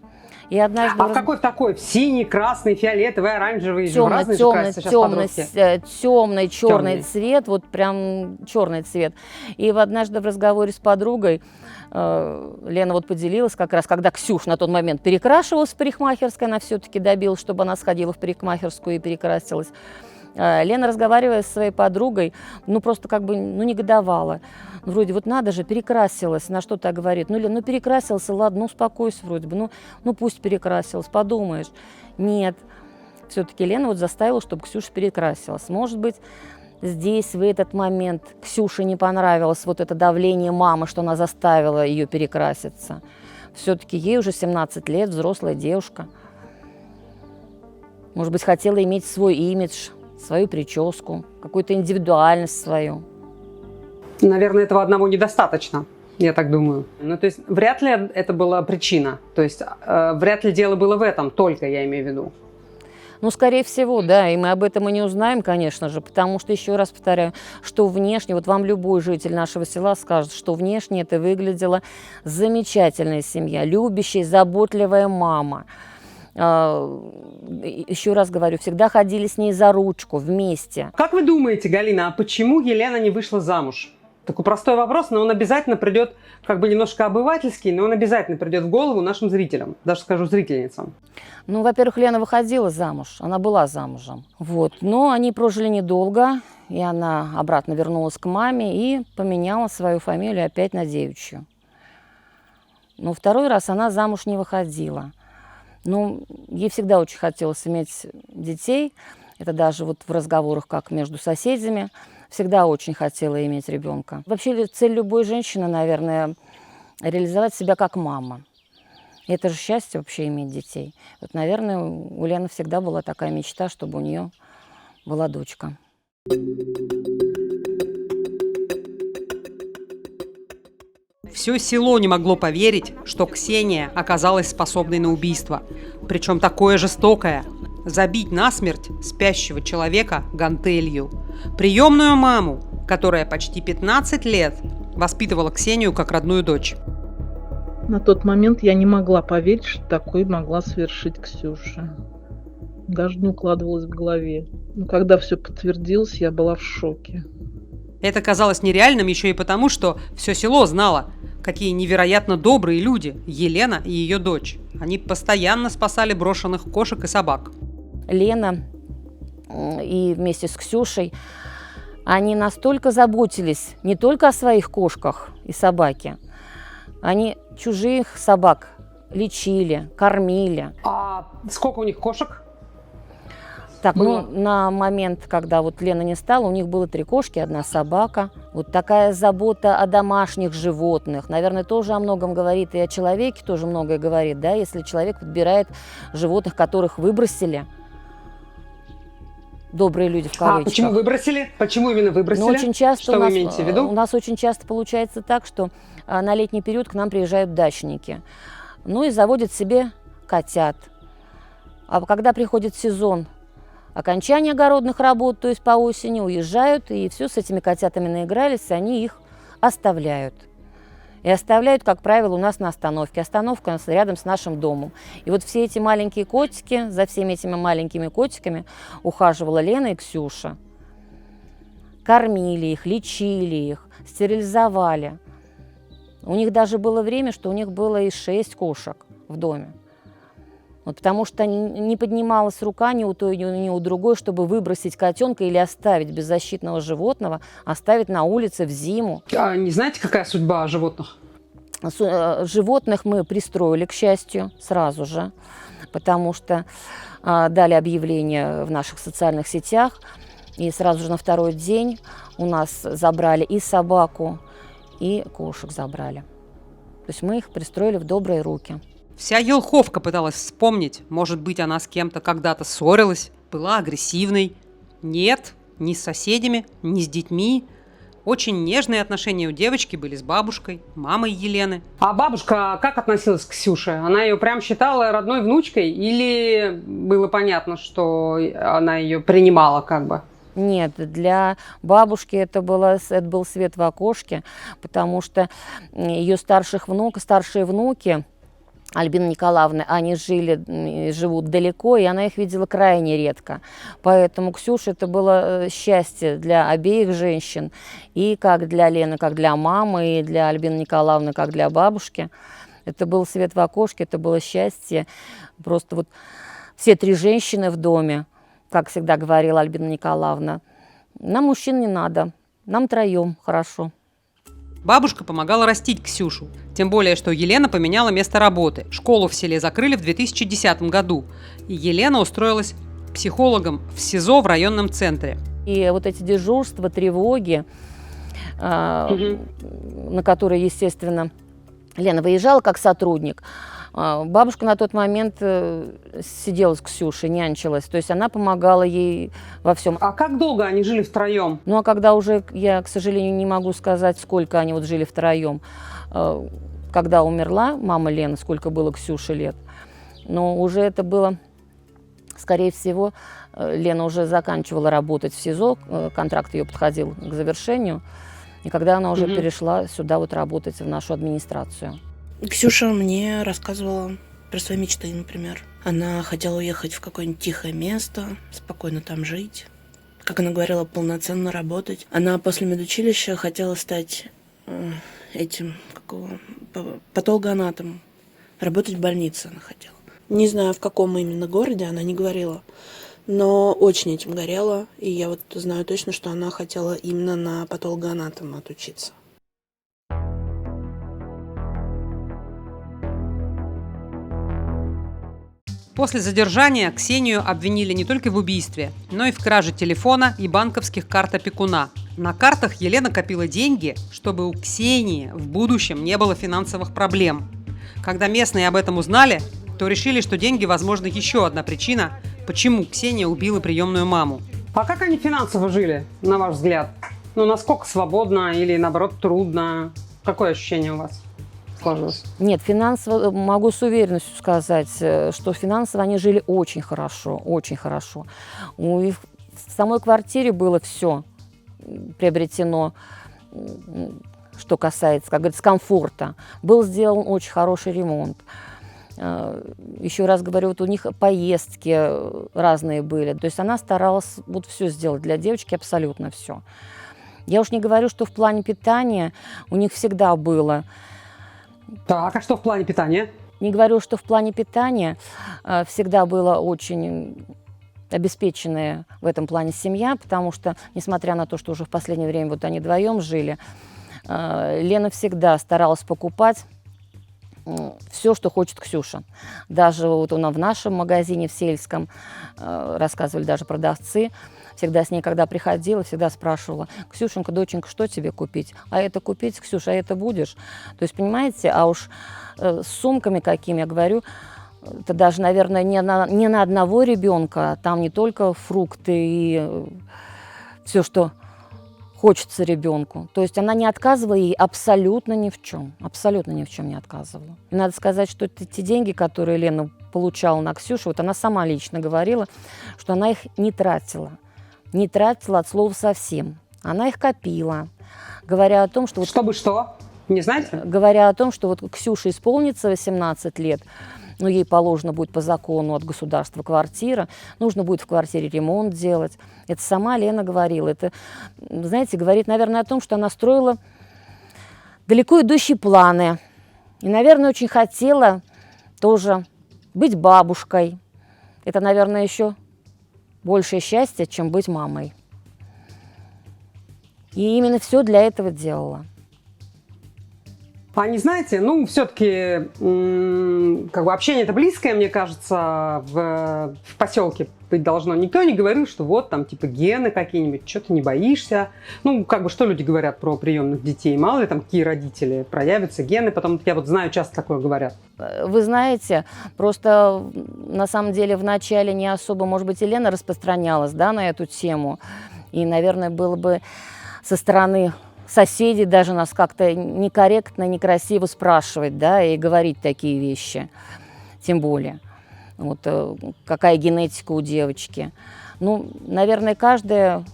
И однажды в какой такой? В синий, красный, фиолетовый, оранжевый? Темный, черный цвет, вот прям черный цвет. И однажды в разговоре с подругой Лена вот поделилась как раз, когда Ксюша на тот момент перекрашивалась в парикмахерской, она все-таки добилась, чтобы она сходила в парикмахерскую и перекрасилась. Лена, разговаривая со своей подругой, ну просто как бы негодовала. Вроде вот надо же, перекрасилась, на что-то говорит. Ну, Лен, ну перекрасился, ладно, ну успокойся вроде бы, ну пусть перекрасилась, подумаешь. Нет, все-таки Лена вот заставила, чтобы Ксюша перекрасилась. Может быть, здесь в этот момент Ксюше не понравилось вот это давление мамы, что она заставила ее перекраситься. Все-таки ей уже 17 лет, взрослая девушка. Может быть, хотела иметь свой имидж, свою прическу, какую-то индивидуальность свою. Наверное, этого одного недостаточно, я так думаю. Ну, то есть, вряд ли это была причина. То есть, вряд ли дело было в этом, только я имею в виду. Ну, скорее всего, да, и мы об этом и не узнаем, конечно же, потому что, еще раз повторяю, что внешне, вот вам любой житель нашего села скажет, что внешне это выглядела замечательная семья, любящая, заботливая мама. Еще раз говорю, всегда ходили с ней за ручку вместе. Как вы думаете, Галина, а почему Елена не вышла замуж? Такой простой вопрос, но он обязательно придет, как бы немножко обывательский, но он обязательно придет в голову нашим зрителям, даже скажу зрительницам. Ну, во-первых, Лена выходила замуж, она была замужем. Вот. Но они прожили недолго, и она обратно вернулась к маме и поменяла свою фамилию опять на девичью. Но второй раз она замуж не выходила. Ну, ей всегда очень хотелось иметь детей. Это даже вот в разговорах, как между соседями, всегда очень хотела иметь ребенка. Вообще цель любой женщины, наверное, реализовать себя как мама. И это же счастье вообще иметь детей. Вот, наверное, у Лены всегда была такая мечта, чтобы у нее была дочка. Все село не могло поверить, что Ксения оказалась способной на убийство. Причем такое жестокое. Забить насмерть спящего человека гантелью. Приемную маму, которая почти 15 лет воспитывала Ксению как родную дочь. На тот момент я не могла поверить, что такое могла совершить Ксюша. Даже не укладывалось в голове. Но когда все подтвердилось, я была в шоке. Это казалось нереальным еще и потому, что все село знало, какие невероятно добрые люди Елена и ее дочь. Они постоянно спасали брошенных кошек и собак. Лена и вместе с Ксюшей, они настолько заботились не только о своих кошках и собаке, они чужих собак лечили, кормили. А сколько у них кошек? Так, ну, на момент, когда вот Лена не стала, у них было 3 кошки, 1 собака. Вот такая забота о домашних животных, наверное, тоже о многом говорит, и о человеке тоже многое говорит, да, если человек подбирает животных, которых выбросили. добрые люди в кавычках. А почему выбросили? Почему именно выбросили? Ну, очень часто что вы имеете в виду? У нас очень часто получается так, что на летний период к нам приезжают дачники. Ну и заводят себе котят. А когда приходит сезон окончания огородных работ, то есть по осени, уезжают, и все, с этими котятами наигрались, они их оставляют. И оставляют, как правило, у нас на остановке. Остановка у нас рядом с нашим домом. И вот все эти маленькие котики, за всеми этими маленькими котиками ухаживала Лена и Ксюша. Кормили их, лечили их, стерилизовали. У них даже было время, что у них было и 6 кошек в доме. Вот потому что не поднималась рука ни у той, ни у другой, чтобы выбросить котенка или оставить беззащитного животного, оставить на улице в зиму. А не знаете, какая судьба животных? Животных мы пристроили, к счастью, сразу же, потому что дали объявление в наших социальных сетях, и сразу же на второй день у нас забрали и собаку, и кошек забрали. То есть мы их пристроили в добрые руки. Вся Елховка пыталась вспомнить, может быть, она с кем-то когда-то ссорилась, была агрессивной. Нет, ни с соседями, ни с детьми. Очень нежные отношения у девочки были с бабушкой, мамой Елены. А бабушка как относилась к Ксюше? Она ее прям считала родной внучкой или было понятно, что она ее принимала как бы? Нет, для бабушки это был свет в окошке, потому что ее старшие внуки, Альбина Николаевна, они живут далеко, и она их видела крайне редко. Поэтому Ксюша это было счастье для обеих женщин, и как для Лены, как для мамы, и для Альбины Николаевны, как для бабушки. Это был свет в окошке, это было счастье. Просто вот все 3 женщины в доме, как всегда говорила Альбина Николаевна, нам мужчин не надо, нам 3 хорошо. Бабушка помогала растить Ксюшу. Тем более, что Елена поменяла место работы. Школу в селе закрыли в 2010 году. И Елена устроилась психологом в СИЗО в районном центре. И вот эти дежурства, тревоги, на которые, естественно, Лена выезжала как сотрудник, бабушка на тот момент сидела с Ксюшей, нянчилась. То есть она помогала ей во всем. А как долго они жили втроем? Ну, а когда уже, я, к сожалению, не могу сказать, сколько они вот жили втроем. Когда умерла мама Лены, сколько было Ксюше лет. Но уже это было, скорее всего, Лена уже заканчивала работать в СИЗО, контракт ее подходил к завершению. И когда она уже перешла сюда вот работать в нашу администрацию. Ксюша мне рассказывала про свои мечты, например. Она хотела уехать в какое-нибудь тихое место, спокойно там жить. Как она говорила, полноценно работать. Она после медучилища хотела стать патологоанатомом. Работать в больнице она хотела. Не знаю, в каком именно городе, она не говорила. Но очень этим горела. И я вот знаю точно, что она хотела именно на патологоанатома отучиться. После задержания Ксению обвинили не только в убийстве, но и в краже телефона и банковских карт опекуна. На картах Елена копила деньги, чтобы у Ксении в будущем не было финансовых проблем. Когда местные об этом узнали, то решили, что деньги, возможно, еще одна причина, почему Ксения убила приемную маму. А как они финансово жили, на ваш взгляд? Ну, насколько свободно или, наоборот, трудно? Какое ощущение у вас сложилось? Нет, финансово, могу с уверенностью сказать, что финансово они жили очень хорошо, очень хорошо. У них в самой квартире было все приобретено, что касается, как говорится, комфорта. Был сделан очень хороший ремонт. Еще раз говорю, вот у них поездки разные были. То есть она старалась вот все сделать для девочки, абсолютно все. Я уж не говорю, что в плане питания у них всегда было. Так, а что в плане питания? Не говорю, что в плане питания всегда была очень обеспеченная в этом плане семья, потому что, несмотря на то, что уже в последнее время вот они вдвоем жили, Лена всегда старалась покупать все, что хочет Ксюша. Даже вот в нашем магазине в сельском, рассказывали даже продавцы, всегда с ней, когда приходила, всегда спрашивала: Ксюшенька, доченька, что тебе купить? А это купить, Ксюша, а это будешь? То есть, понимаете, а уж с сумками какими, я говорю, Это даже, наверное, не на одного ребенка. Там не только фрукты и все, что хочется ребенку. То есть она не отказывала ей абсолютно ни в чем. Абсолютно ни в чем не отказывала. И надо сказать, что те деньги, которые Лена получала на Ксюшу, вот она сама лично говорила, что она их не тратила. Не тратила от слова совсем. Она их копила. Говоря о том, что... Вот, чтобы что? Не знаете? Говоря о том, что вот Ксюше исполнится 18 лет, но ей положено будет по закону от государства квартира, нужно будет в квартире ремонт делать. Это сама Лена говорила. Это, знаете, говорит, наверное, о том, что она строила далеко идущие планы. И, наверное, очень хотела тоже быть бабушкой. Это, наверное, еще большее счастье, чем быть мамой. И именно все для этого делала. А не знаете, ну, все-таки, как бы общение-то близкое, мне кажется, в поселке быть должно. Никто не говорил, что вот там типа гены какие-нибудь, что ты не боишься. Ну, как бы, что люди говорят про приемных детей? Мало ли там какие родители, проявятся гены, потом, я вот знаю, часто такое говорят. Вы знаете, просто на самом деле в начале не особо, может быть, Елена распространялась, да, на эту тему. И, наверное, было бы со стороны соседей даже нас как-то некорректно, некрасиво спрашивать, да, и говорить такие вещи, тем более. Вот какая генетика у девочки. Ну, наверное, каждая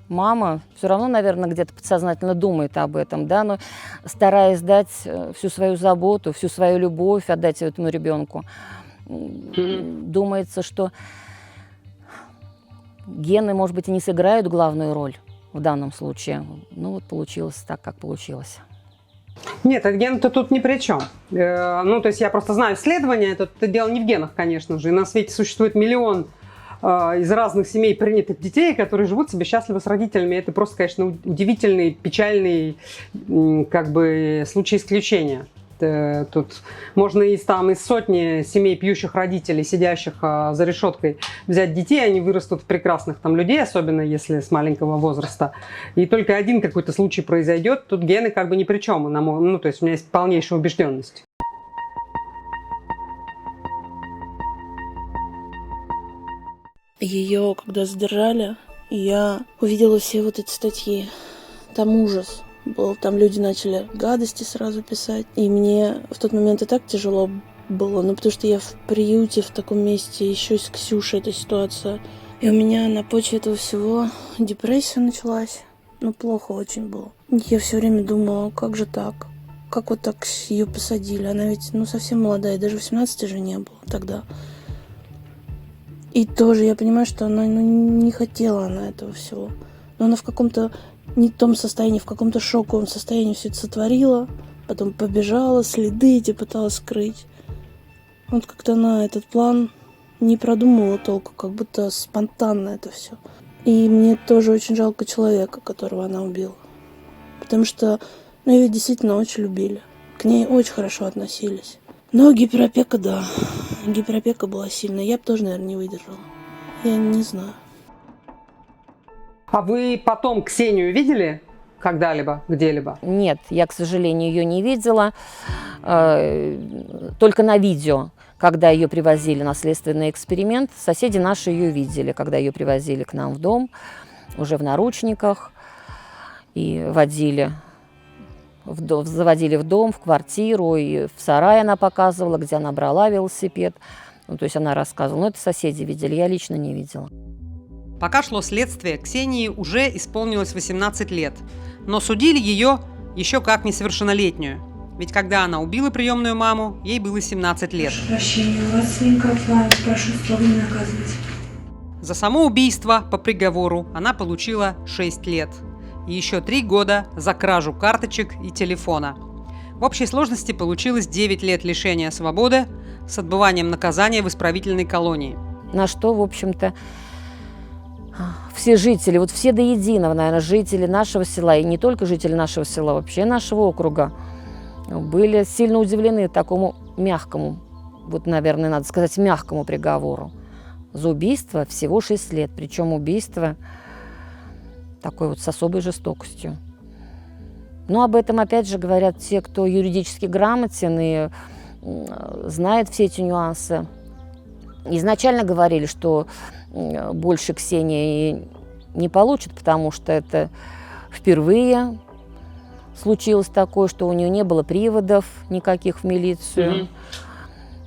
мама все равно, наверное, где-то подсознательно думает об этом, да, но стараясь дать всю свою заботу, всю свою любовь отдать этому ребенку, думается, что гены, может быть, и не сыграют главную роль в данном случае. Ну, вот получилось так, как получилось. Нет, ген-то тут ни при чем. Ну, то есть я просто знаю исследования, это дело не в генах, конечно же. И на свете существует миллион из разных семей принятых детей, которые живут себе счастливо с родителями. Это просто, конечно, удивительный, печальный как бы случай исключения. Тут можно из сотни семей пьющих родителей, сидящих за решеткой, взять детей, они вырастут в прекрасных там людей, особенно если с маленького возраста. И только один какой-то случай произойдет, тут гены как бы ни при чем. Ну, то есть у меня есть полнейшая убежденность. Ее, когда задержали, я увидела все вот эти статьи. Там ужас был. Там люди начали гадости сразу писать. И мне в тот момент и так тяжело было. Ну, потому что я в приюте, в таком месте, еще и с Ксюшей эта ситуация. И у меня на почве этого всего депрессия началась. Ну, плохо очень было. Я все время думала, как же так? Как вот так ее посадили? Она ведь, ну, совсем молодая. Даже 18 же не было тогда. И тоже я понимаю, что она не хотела она этого всего. Но она в каком-то не том состоянии, в каком-то шоковом состоянии все это сотворила. Потом побежала, следы эти пыталась скрыть. Вот как-то она этот план не продумывала толком, как будто спонтанно это все. И мне тоже очень жалко человека, которого она убила. Потому что, ну, ее действительно очень любили. К ней очень хорошо относились. Но гиперопека, да. Гиперопека была сильная. Я бы тоже, наверное, не выдержала. Я не знаю. А вы потом Ксению видели когда-либо, где-либо? Нет, я, к сожалению, ее не видела. Только на видео, когда ее привозили на следственный эксперимент. Соседи наши ее видели, когда ее привозили к нам в дом, уже в наручниках. И заводили в дом, в квартиру, и в сарай она показывала, где она брала велосипед. Ну, то есть она рассказывала. Но это соседи видели, я лично не видела. Пока шло следствие, Ксении уже исполнилось 18 лет, но судили ее еще как несовершеннолетнюю. Ведь когда она убила приемную маму, ей было 17 лет. Прошу прощения, у вас свинка офлайн, прошу строго не наказывать. За само убийство по приговору она получила 6 лет. И еще 3 года за кражу карточек и телефона. В общей сложности получилось 9 лет лишения свободы с отбыванием наказания в исправительной колонии. На что, в общем-то, все жители, вот все до единого, наверное, жители нашего села, и не только жители нашего села, вообще нашего округа, были сильно удивлены такому мягкому, вот, наверное, надо сказать, мягкому приговору. За убийство всего 6 лет, причем убийство такой вот с особой жестокостью. Но об этом, опять же, говорят те, кто юридически грамотен и знает все эти нюансы Изначально говорили, что больше Ксения не получит, потому что это впервые случилось такое, что у нее не было приводов никаких в милицию.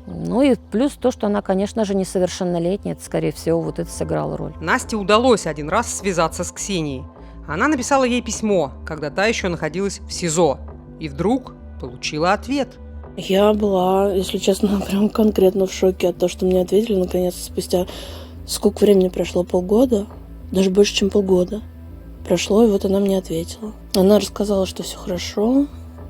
Ну и плюс то, что она, конечно же, несовершеннолетняя. Это, скорее всего, вот это сыграло роль. Насте удалось один раз связаться с Ксенией. Она написала ей письмо, когда та еще находилась в СИЗО. И вдруг получила ответ. Я была, если честно, прям конкретно в шоке от того, что мне ответили наконец спустя... Сколько времени прошло? Полгода? Даже больше, чем полгода. Прошло, и вот она мне ответила. Она рассказала, что все хорошо.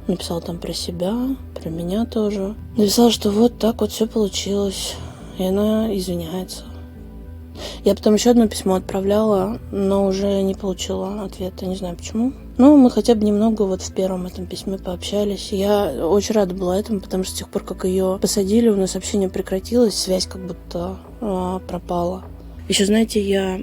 Написала там про себя, про меня тоже. Написала, что вот так вот все получилось. И она извиняется. Я потом еще одно письмо отправляла, но уже не получила ответа. Не знаю почему. Но мы хотя бы немного вот в первом этом письме пообщались. Я очень рада была этому, потому что с тех пор, как ее посадили, у нас общение прекратилось, связь как будто пропала. Еще, знаете, я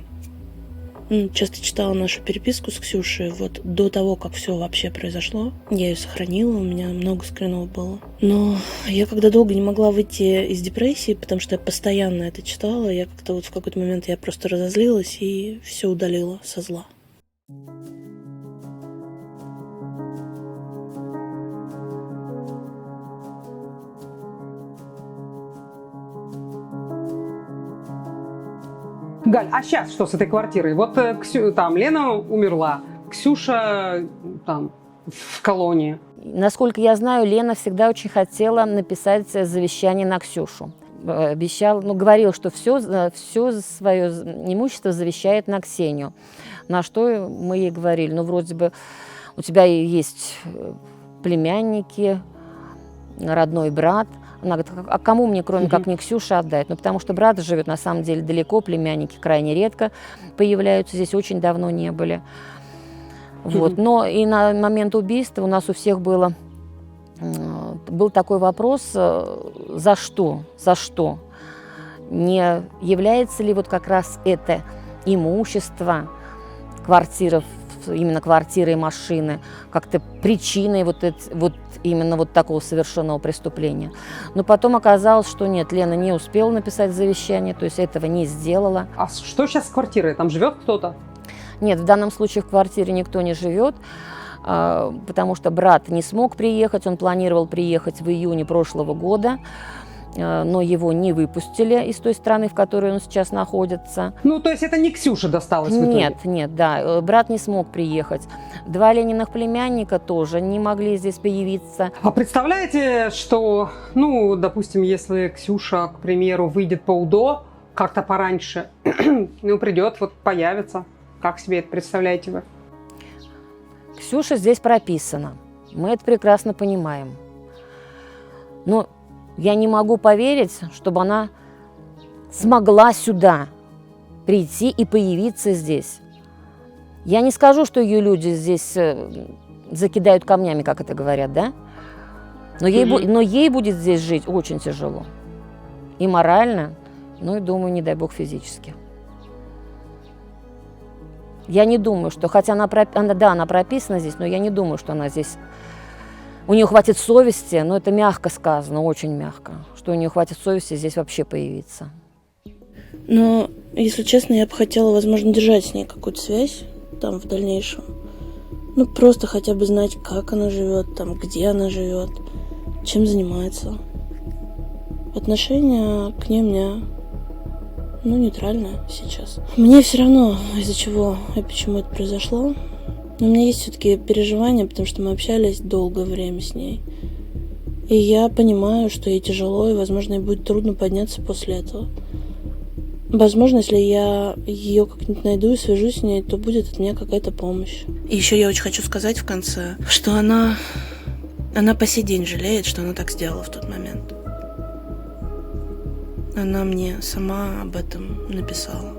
часто читала нашу переписку с Ксюшей вот до того, как все вообще произошло. Я ее сохранила, у меня много скринов было. Но я когда долго не могла выйти из депрессии, потому что я постоянно это читала, я как-то вот в какой-то момент я просто разозлилась и все удалила со зла. Галь, а сейчас что с этой квартирой? Вот там Лена умерла, Ксюша там в колонии. Насколько я знаю, Лена всегда очень хотела написать завещание на Ксюшу. Обещала, говорила, что все свое имущество завещает на Ксению. На что мы ей говорили, вроде бы у тебя есть племянники, родной брат. Она говорит, а кому мне, кроме как не Ксюше, отдать? Потому что брат живет на самом деле далеко, племянники крайне редко появляются, здесь очень давно не были. Вот. Но и на момент убийства у нас у всех был такой вопрос, за что? За что? Не является ли вот как раз это имущество, именно квартиры и машины, как-то причиной именно такого совершенного преступления. Но потом оказалось, что нет, Лена не успела написать завещание, то есть этого не сделала. А что сейчас с квартирой? Там живет кто-то? Нет, в данном случае в квартире никто не живет, потому что брат не смог приехать, он планировал приехать в июне прошлого года, но его не выпустили из той страны, в которой он сейчас находится. То есть это не Ксюше досталось в итоге? Нет, да, брат не смог приехать. 2 Лениных племянника тоже не могли здесь появиться. А представляете, что, допустим, если Ксюша, к примеру, выйдет по УДО как-то пораньше, придет, появится. Как себе это представляете вы? Ксюша здесь прописана. Мы это прекрасно понимаем. Но я не могу поверить, чтобы она смогла сюда прийти и появиться здесь. Я не скажу, что ее люди здесь закидают камнями, как это говорят, да? Но ей будет здесь жить очень тяжело. И морально, и, думаю, не дай бог, физически. Я не думаю, что, хотя она прописана здесь, но я не думаю, что она здесь... У нее хватит совести, но это мягко сказано, очень мягко, что у нее хватит совести здесь вообще появиться. Но, если честно, я бы хотела, возможно, держать с ней какую-то связь там в дальнейшем. Просто хотя бы знать, как она живет, где она живет, чем занимается. Отношение к ней у меня, нейтральное сейчас. Мне все равно, из-за чего и почему это произошло. Но у меня есть все-таки переживания, потому что мы общались долгое время с ней. И я понимаю, что ей тяжело, и, возможно, ей будет трудно подняться после этого. Возможно, если я ее как-нибудь найду и свяжусь с ней, то будет от меня какая-то помощь. И еще я очень хочу сказать в конце, что она по сей день жалеет, что она так сделала в тот момент. Она мне сама об этом написала.